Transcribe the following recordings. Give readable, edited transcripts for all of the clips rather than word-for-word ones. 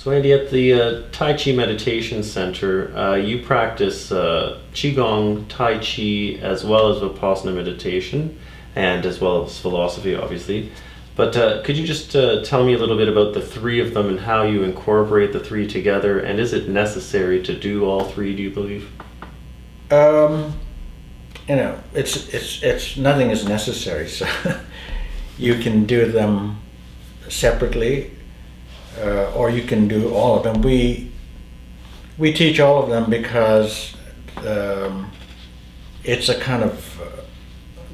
So Andy, at the Tai Chi Meditation Center, you practice Qigong, Tai Chi, as well as Vipassana meditation, and as well as philosophy, obviously. But could you just tell me a little bit about the three of them and how you incorporate the three together? And is it necessary to do all three, do you believe? It's nothing is necessary. So you can do them separately, or you can do all of them. We teach all of them because it's a kind of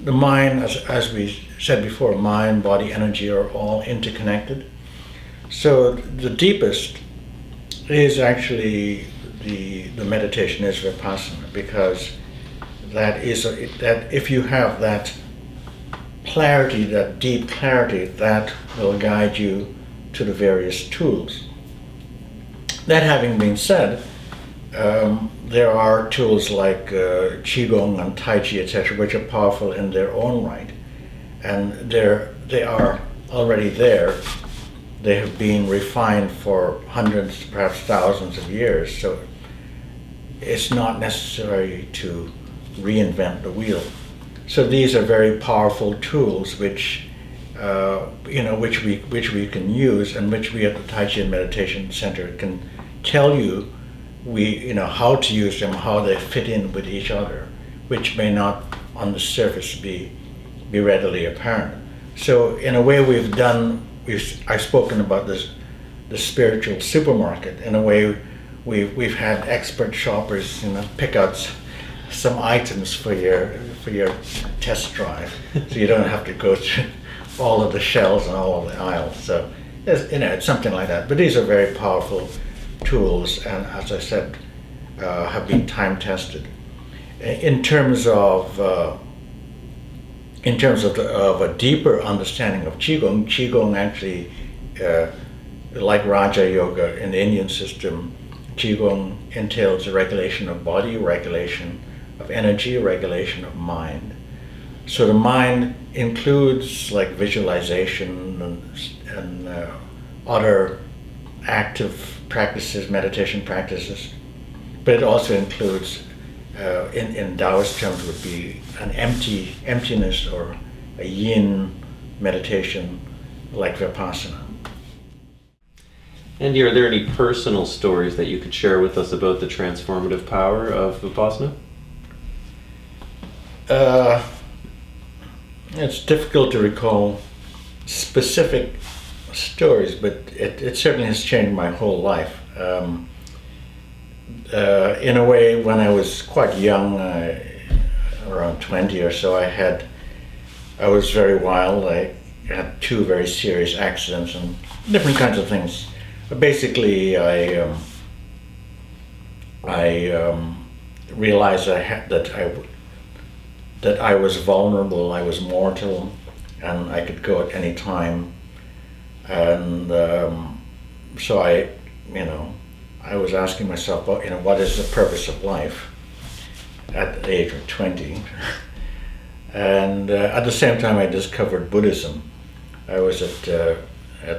the mind, as we said before, mind, body, energy are all interconnected. So the deepest is actually the meditation is Vipassana, because that if you have that clarity, that deep clarity, that will guide you to the various tools. That having been said, there are tools like Qigong and Tai Chi, etc., which are powerful in their own right. And they are already there. They have been refined for hundreds, perhaps thousands of years. So it's not necessary to reinvent the wheel. So these are very powerful tools which we can use, and which we at the Tai Chi Meditation Center can tell you how to use them, how they fit in with each other, which may not on the surface be readily apparent. So in a way I've spoken about this, the spiritual supermarket. In a way we've had expert shoppers pick out some items for your test drive, so you don't have to go through all of the shelves and all of the aisles. So it's something like that. But these are very powerful tools, and as I said, have been time tested. In terms of a deeper understanding of Qigong actually, like Raja Yoga in the Indian system, Qigong entails a regulation of body, regulation of energy, regulation of mind. So the mind includes like visualization and other active practices, meditation practices, but it also includes, in Taoist terms, would be an emptiness or a yin meditation like Vipassana. Andy, are there any personal stories that you could share with us about the transformative power of Vipassana? It's difficult to recall specific stories, but it certainly has changed my whole life. In a way, when I was quite young, around 20 or so, I was very wild. I had two very serious accidents and different kinds of things. Basically, I realized that I was vulnerable, I was mortal, and I could go at any time. And so I was asking myself, what is the purpose of life at the age of 20? And at the same time, I discovered Buddhism. I was at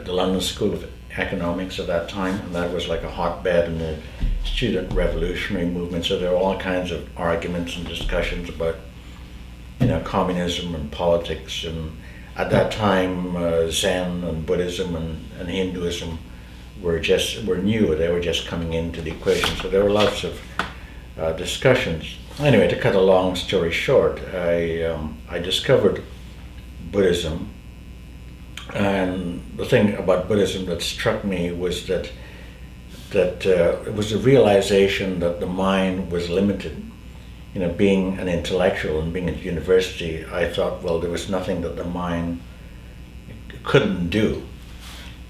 the London School of Economics at that time, and that was like a hotbed in the student revolutionary movement. So there were all kinds of arguments and discussions about communism and politics. And at that time, Zen and Buddhism and Hinduism were new. They were just coming into the equation. So there were lots of discussions. Anyway, to cut a long story short, I discovered Buddhism. And the thing about Buddhism that struck me was that it was a realization that the mind was limited. Being an intellectual and being at university, I thought, well, there was nothing that the mind couldn't do.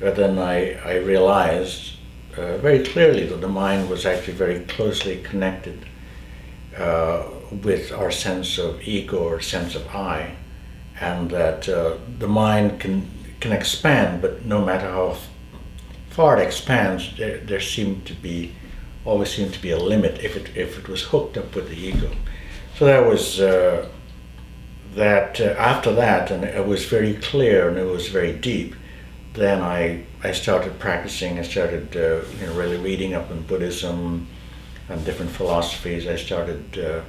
But then I realized very clearly that the mind was actually very closely connected with our sense of ego or sense of I, and that the mind can expand, but no matter how far it expands, there always seemed to be a limit if it was hooked up with the ego. So that was after that, and it was very clear and it was very deep, then I started practicing. I started really reading up on Buddhism and different philosophies. I started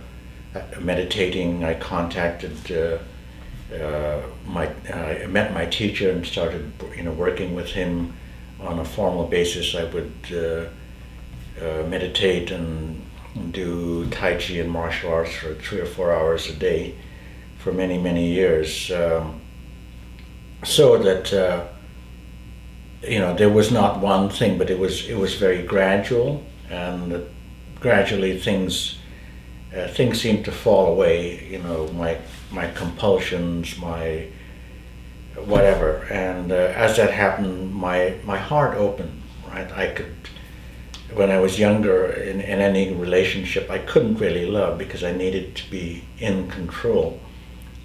meditating. I contacted I met my teacher and started working with him on a formal basis. I would meditate and do Tai Chi and martial arts for 3 or 4 hours a day for many, many years. So that there was not one thing, but it was very gradual, and gradually things seemed to fall away. My compulsions, my whatever, and as that happened, my heart opened. Right, I could. When I was younger, in any relationship, I couldn't really love because I needed to be in control,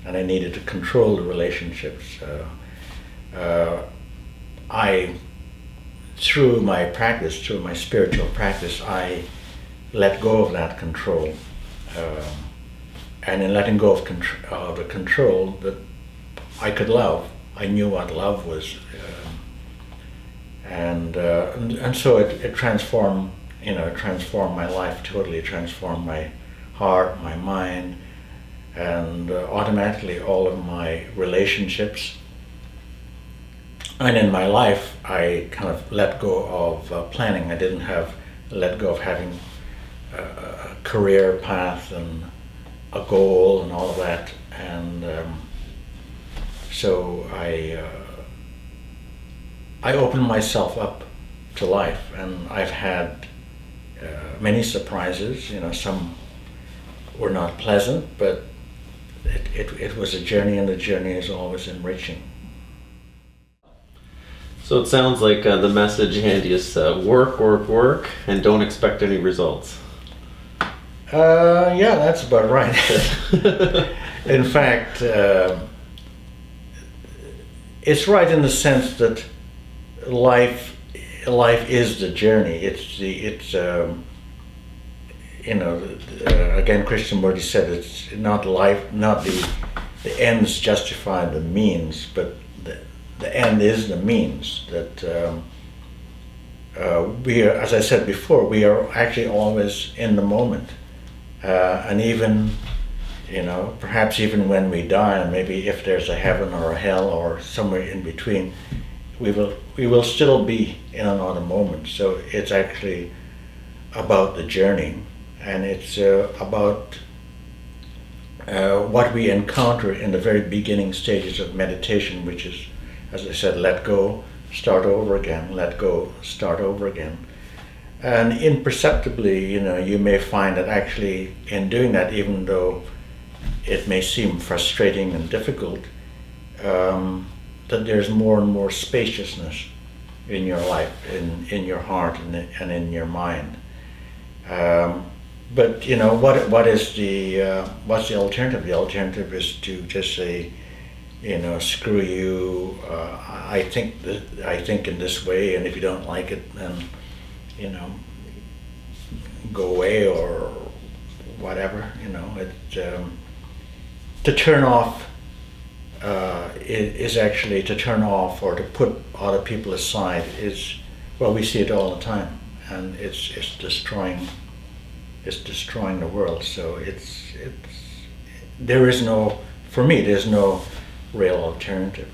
and I needed to control the relationships. Through my practice, through my spiritual practice, I let go of that control. And in letting go of the control, that I could love. I knew what love was. And so it transformed, it transformed my life totally. It transformed my heart, my mind, and automatically all of my relationships. And in my life, I kind of let go of planning. I didn't let go of having a career path and a goal and all of that. And so I opened myself up to life, and I've had many surprises. Some were not pleasant, but it was a journey, and the journey is always enriching. So it sounds like the message, Andy, is work, work, work, and don't expect any results. Yeah, that's about right. In fact, it's right in the sense that life is the journey. Again, Krishnamurti said it's not life, not the ends justify the means, but the end is the means. That we are, as I said before, we are actually always in the moment, and even perhaps even when we die, and maybe if there's a heaven or a hell or somewhere in between, we will still be in another moment. So it's actually about the journey, and it's about what we encounter in the very beginning stages of meditation, which is, as I said, let go, start over again, let go, start over again. And imperceptibly, you may find that actually in doing that, even though it may seem frustrating and difficult, that there's more and more spaciousness in your life, in your heart, and in your mind. But what is what's the alternative? The alternative is to just say, screw you. I think in this way, and if you don't like it, then go away or whatever. To turn off is actually to turn off or to put other people aside is, well, we see it all the time, and it's destroying the world. So for me there's no real alternative.